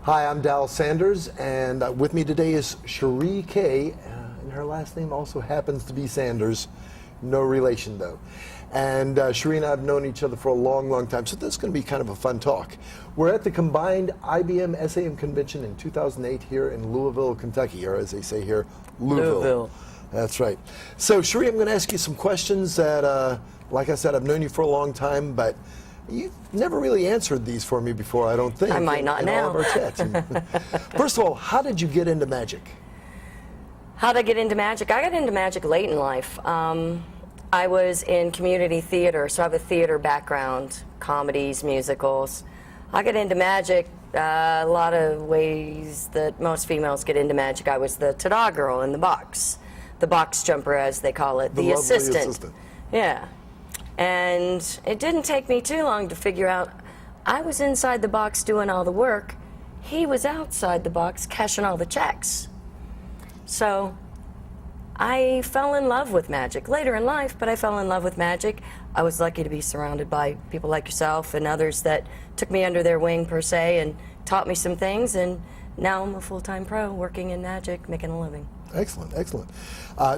Hi, I'm Dal Sanders, and with me today is Cherie Kay, and her last name also happens to be Sanders. No relation, though. And Cherie and I have known each other for a long, long time, so this is going to be kind of a fun talk. We're at the combined I.B.M. S.A.M. convention in 2008 here in Louisville, Kentucky, or as they say here, Louisville. That's right. So, Cherie, I'm going to ask you some questions that, like I said, I've known you for a long time, but you've never really answered these for me before, I don't think. I might not in now. all of our chats. First of all, how did you get into magic? How did I get into magic? I got into magic late in life. I was in community theater, so I have a theater background, comedies, musicals. I got into magic a lot of ways that most females get into magic. I was the ta-da girl in the box jumper as they call it, the assistant. Yeah. And it didn't take me too long to figure out I was inside the box doing all the work. He was outside the box cashing all the checks. So I fell in love with magic later in life, but I fell in love with magic. I was lucky to be surrounded by people like yourself and others that took me under their wing, per se, and taught me some things, and now I'm a full-time pro working in magic, making a living. Excellent, excellent.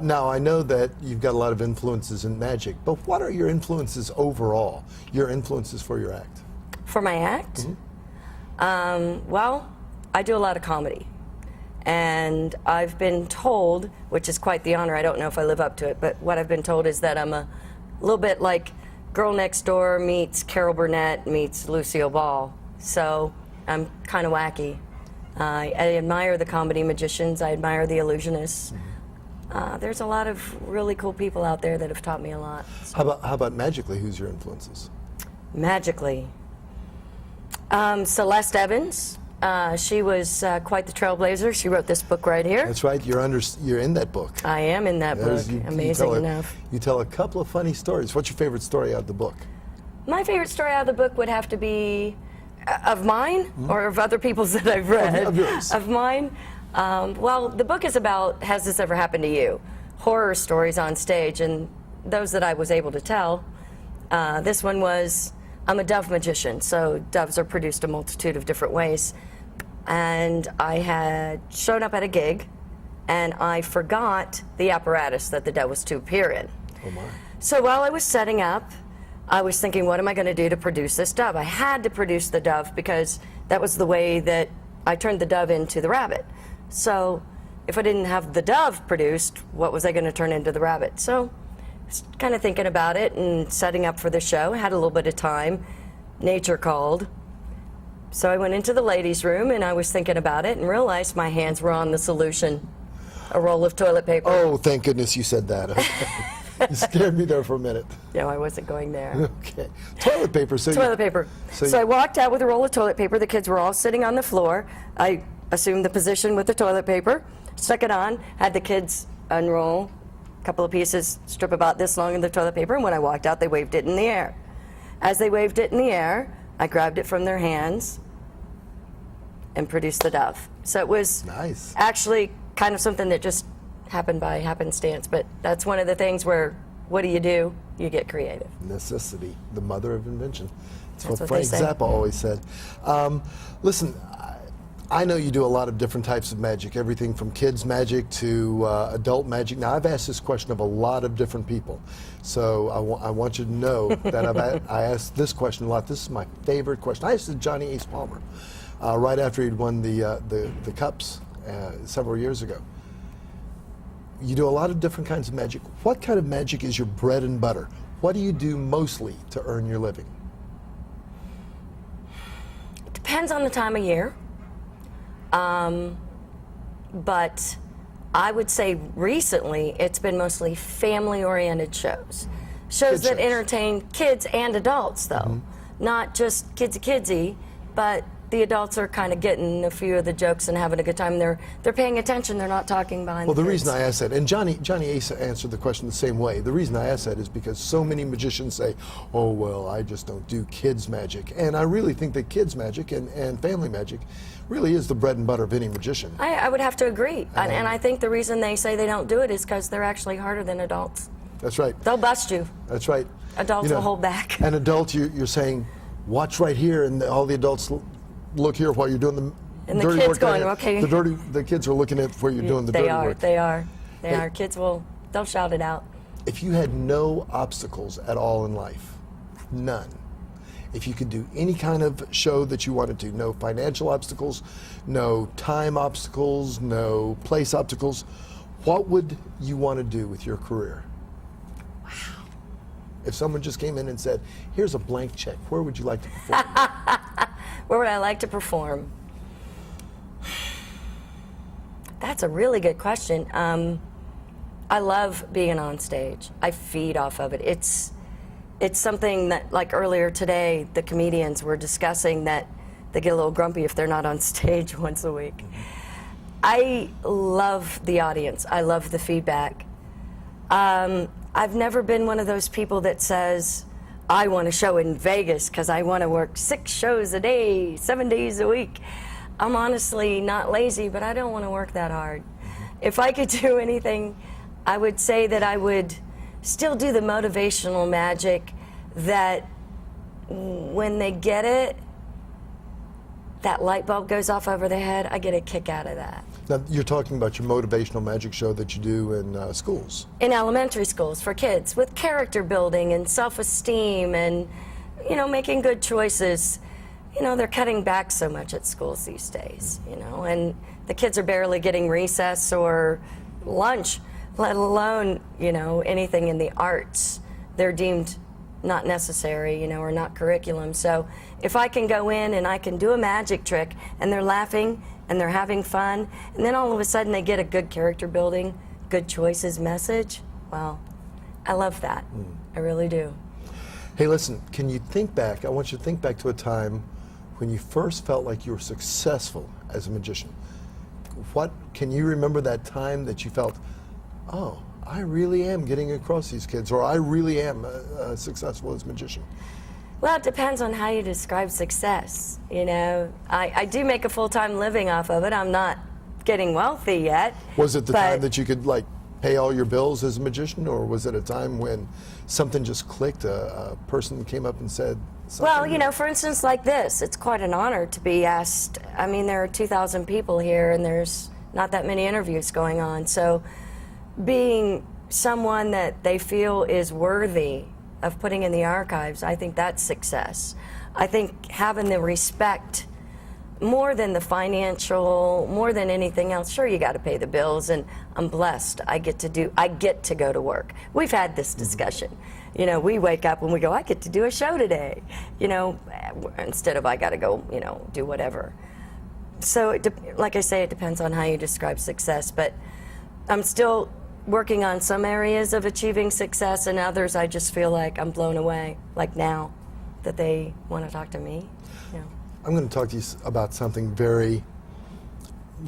Now, I know that you've got a lot of influences in magic, but what are your influences overall, your influences for your act? For my act? Mm-hmm. Well, I do a lot of comedy. And I've been told, which is quite the honor, I don't know if I live up to it, but what I've been told is that I'm a little bit like Girl Next Door meets Carol Burnett meets Lucille Ball. So I'm kind of wacky. I admire the comedy magicians, I admire the illusionists. There's a lot of really cool people out there that have taught me a lot. So. How about magically, who's your influences? Magically. Celeste Evans. She was quite the trailblazer. She wrote this book right here. That's right. You're in that book. I am in that book. Amazing enough. You tell a couple of funny stories. What's your favorite story out of the book? My favorite story out of the book would have to be of mine or of other people's that I've read. Of yours. Of mine. Well, the book is about Has This Ever Happened to You? Horror stories on stage, and those that I was able to tell. This one was, I'm a dove magician, so doves are produced a multitude of different ways. And I had shown up at a gig, and I forgot the apparatus that the dove was to appear in. Oh my. So while I was setting up, I was thinking, what am I going to do to produce this dove? I had to produce the dove because that was the way that I turned the dove into the rabbit. So if I didn't have the dove produced, what was I going to turn into the rabbit? So I was kind of thinking about it and setting up for the show. Had a little bit of time. Nature called. So I went into the ladies' room and I was thinking about it and realized my hands were on the solution, a roll of toilet paper. Oh, thank goodness you said that. You scared me there for a minute. No, I wasn't going there. Okay. Toilet paper. Toilet paper. So I walked out with a roll of toilet paper. The kids were all sitting on the floor. I assumed the position with the toilet paper, stuck it on, had the kids unroll a couple of pieces, strip about this long of the toilet paper, and when I walked out, they waved it in the air. As they waved it in the air, I grabbed it from their hands and produced the dove. So it was nice. Actually kind of something that just happened by happenstance, but that's one of the things where, what do? You get creative. Necessity, the mother of invention. That's what Frank Zappa always said. Listen, I know you do a lot of different types of magic, everything from kids magic to adult magic. Now, I've asked this question of a lot of different people, so I want you to know that I asked this question a lot. This is my favorite question. I asked it to Johnny Ace Palmer right after he'd won the Cups several years ago. You do a lot of different kinds of magic. What kind of magic is your bread and butter? What do you do mostly to earn your living? It depends on the time of year. But I would say recently it's been mostly family-oriented shows. Shows that entertain kids and adults, though. Not just kidsy, but the adults are kind of getting a few of the jokes and having a good time. They're paying attention. They're not talking behind the Well, the reason I asked that, and Johnny Ace answered the question the same way. The reason I asked that is because so many magicians say, oh, well, I just don't do kids magic. And I really think that kids magic and family magic really is the bread and butter of any magician. I would have to agree. And I think the reason they say they don't do it is because they're actually harder than adults. That's right. They'll bust you. That's right. Adults will hold back. An adult, you're saying, watch right here, and all the adults look here while you're doing And the dirty kids work going, done. okay. The kids are looking at where you're doing the dirty work. They are. Hey. Kids they'll shout it out. If you had no obstacles at all in life, none, if you could do any kind of show that you wanted to, no financial obstacles, no time obstacles, no place obstacles, what would you want to do with your career? Wow. If someone just came in and said, here's a blank check, where would you like to perform? Where would I like to perform? That's a really good question. I love being on stage. I feed off of it. It's something that, like earlier today, the comedians were discussing that they get a little grumpy if they're not on stage once a week. I love the audience. I love the feedback. I've never been one of those people that says, I want a show in Vegas because I want to work 6 shows a day, 7 days a week. I'm honestly not lazy, but I don't want to work that hard. If I could do anything, I would say that I would still do the motivational magic that when they get it, that light bulb goes off over their head. I get a kick out of that. Now, you're talking about your motivational magic show that you do in schools. In elementary schools for kids with character building and self-esteem and, making good choices. They're cutting back so much at schools these days, and the kids are barely getting recess or lunch, let alone, anything in the arts. They're deemed not necessary, or not curriculum. So if I can go in and I can do a magic trick and they're laughing and they're having fun, and then all of a sudden they get a good character building, good choices message, well, I love that. I really do. Hey, listen, can you think back, I want you to think back to a time when you first felt like you were successful as a magician. Can you remember that time that you felt, oh, I really am getting across these kids, or I really am successful as a magician? Well, it depends on how you describe success. I do make a full-time living off of it. I'm not getting wealthy yet. Was it the time that you could pay all your bills as a magician, or was it a time when something just clicked, a person came up and said something? Well, for instance, like this, it's quite an honor to be asked. I mean, there are 2,000 people here and there's not that many interviews going on. So being someone that they feel is worthy of putting in the archives, I think that's success. I think having the respect more than the financial, more than anything else. Sure, you got to pay the bills, and I'm blessed. I get to go to work. We've had this discussion. We wake up and we go, I get to do a show today. Instead of I got to go, do whatever. So, like I say, it depends on how you describe success. But I'm still working on some areas of achieving success, and others I just feel like I'm blown away. Like now, that they want to talk to me. I'm going to talk to you about something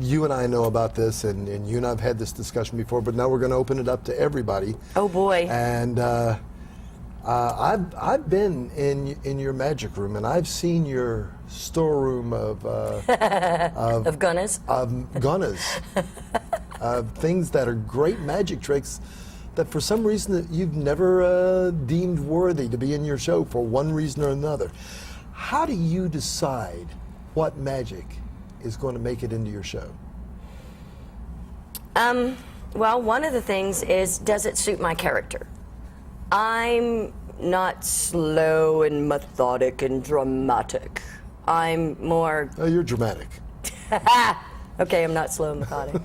you and I know about this, and you and I have had this discussion before, but now we're going to open it up to everybody. Oh boy. And I've been in your magic room, and I've seen your storeroom of gunners. Of gunners. Things that are great magic tricks that for some reason that you've never deemed worthy to be in your show for one reason or another. How do you decide what magic is going to make it into your show? Well, one of the things is, does it suit my character? I'm not slow and methodic and dramatic. I'm more... Oh, you're dramatic. Okay, I'm not slow and methodic.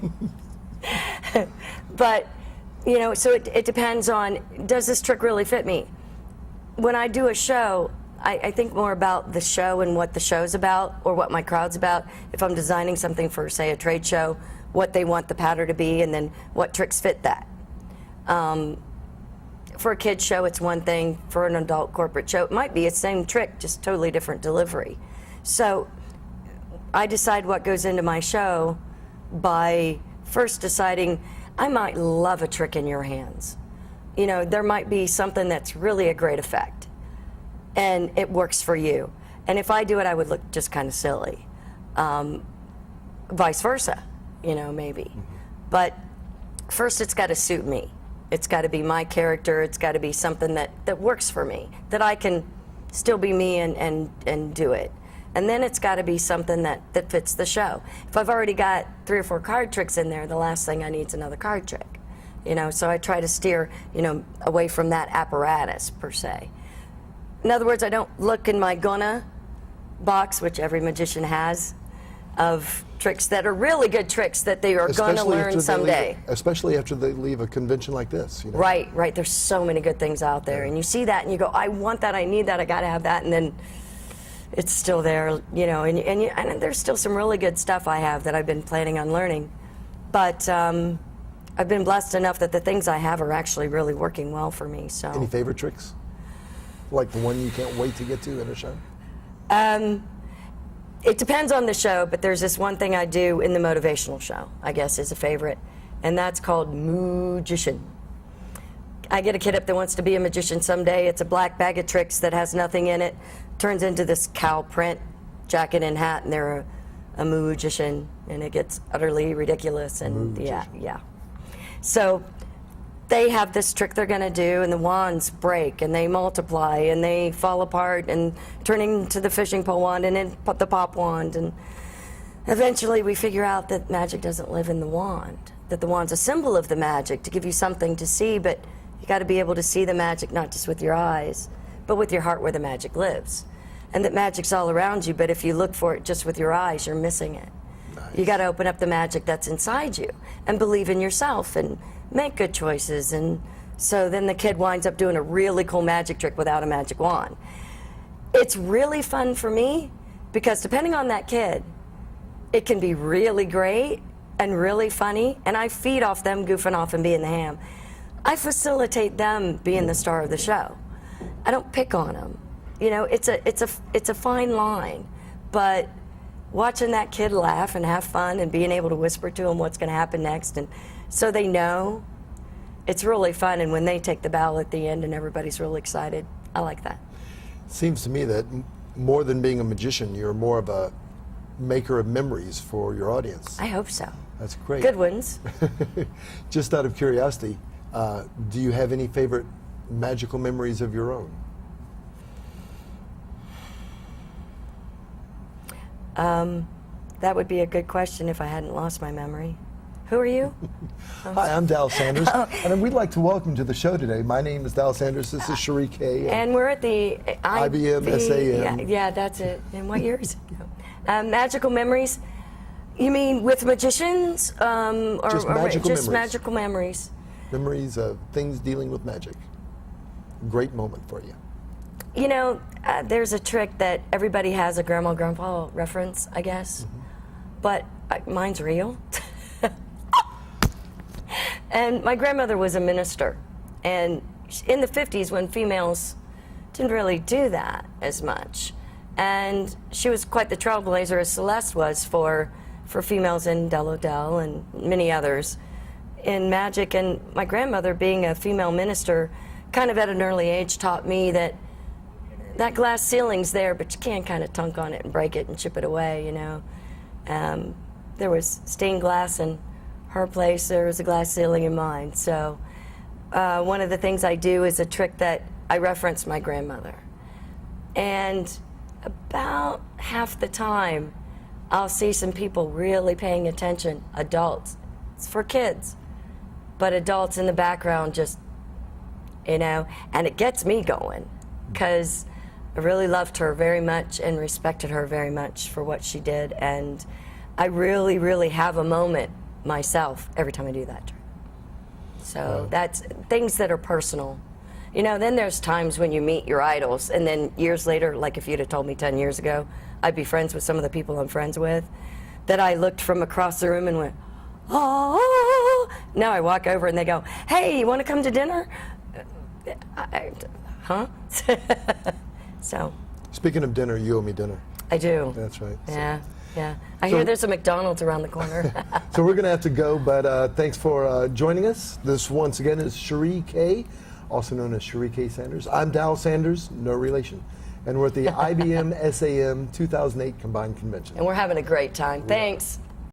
But, so it depends on, does this trick really fit me? When I do a show, I think more about the show and what the show's about, or what my crowd's about. If I'm designing something for, say, a trade show, what they want the pattern to be, and then what tricks fit that. For a kid's show, it's one thing. For an adult corporate show, it might be the same trick, just totally different delivery. So I decide what goes into my show by first deciding, I might love a trick in your hands. There might be something that's really a great effect, and it works for you. And if I do it, I would look just kind of silly. Vice versa, maybe. But first, it's got to suit me. It's got to be my character. It's got to be something that works for me, that I can still be me and do it. And then it's got to be something that fits the show. If I've already got 3 or 4 card tricks in there, the last thing I need is another card trick. You know, so I try to steer, you know, away from that apparatus per se. In other words, I don't look in my gonna box, which every magician has, of tricks that are really good tricks that they are going to learn someday. Especially after they leave a convention like this. You know? Right, right. There's so many good things out there, and you see that, and you go, I want that, I need that, I got to have that, and then it's still there, you know. And there's still some really good stuff I have that I've been planning on learning, but I've been blessed enough that the things I have are actually really working well for me. So. Any favorite tricks? Like the one you can't wait to get to in a show? It depends on the show, but there's this one thing I do in the motivational show, I guess is a favorite, and that's called Magician. I get a kid up that wants to be a magician someday. It's a black bag of tricks that has nothing in it, turns into this cow print jacket and hat, and they're a magician, and it gets utterly ridiculous, and yeah. So they have this trick they're going to do, and the wands break, and they multiply, and they fall apart, and turn into the fishing pole wand, and then the pop wand, and eventually we figure out that magic doesn't live in the wand, that the wand's a symbol of the magic to give you something to see, but you got to be able to see the magic not just with your eyes, but with your heart where the magic lives, and that magic's all around you, but if you look for it just with your eyes, you're missing it. Nice. You got to open up the magic that's inside you, and believe in yourself, and make good choices. And so then the kid winds up doing a really cool magic trick without a magic wand. It's really fun for me because depending on that kid, it can be really great and really funny, and I feed off them goofing off and being the ham. I facilitate them being the star of the show. I don't pick on them. You know, it's a fine line, but watching that kid laugh and have fun and being able to whisper to them what's going to happen next, and so they know, it's really fun. And when they take the bow at the end and everybody's really excited, I like that. Seems to me that more than being a magician, you're more of a maker of memories for your audience. I hope so. That's great. Good ones. Just out of curiosity, do you have any favorite magical memories of your own? That would be a good question if I hadn't lost my memory. Who are you? Hi, I'm Dal Sanders, and we'd like to welcome to the show today. My name is Dal Sanders. This is Cherie Kay. And we're at the I.B.M, S.A.M. Yeah, that's it. And what year is it? Magical memories? You mean with magicians? Or just magical memories. Memories of things dealing with magic. Great moment for you. You know, there's a trick that everybody has a grandma, grandpa reference, I guess. Mm-hmm. But mine's real. And my grandmother was a minister, and in the 50s when females didn't really do that as much, and she was quite the trailblazer, as Celeste was for females in Del Odell and many others in magic. And my grandmother, being a female minister, kind of at an early age taught me that glass ceiling's there, but you can't kind of tunk on it and break it and chip it away, you know. There was stained glass in her place, there was a glass ceiling in mine. So one of the things I do is a trick that I reference my grandmother. And about half the time, I'll see some people really paying attention, adults. It's for kids, but adults in the background just, you know, and it gets me going because I really loved her very much and respected her very much for what she did. And I really, really have a moment myself every time I do that trick. So that's things that are personal. You know, then there's times when you meet your idols, and then years later, like if you'd have told me 10 years ago, I'd be friends with some of the people I'm friends with, that I looked from across the room and went, oh. Now I walk over and they go, hey, you want to come to dinner? Huh? So. Speaking of dinner, you owe me dinner. I do. That's right. Yeah. Yeah, I hear there's a McDonald's around the corner. So we're going to have to go, but thanks for joining us. This, once again, is Cherie Kay, also known as Cherie Kay Sanders. I'm Dal Sanders, no relation, and we're at the I.B.M. S.A.M. 2008 Combined Convention. And we're having a great time. Thanks.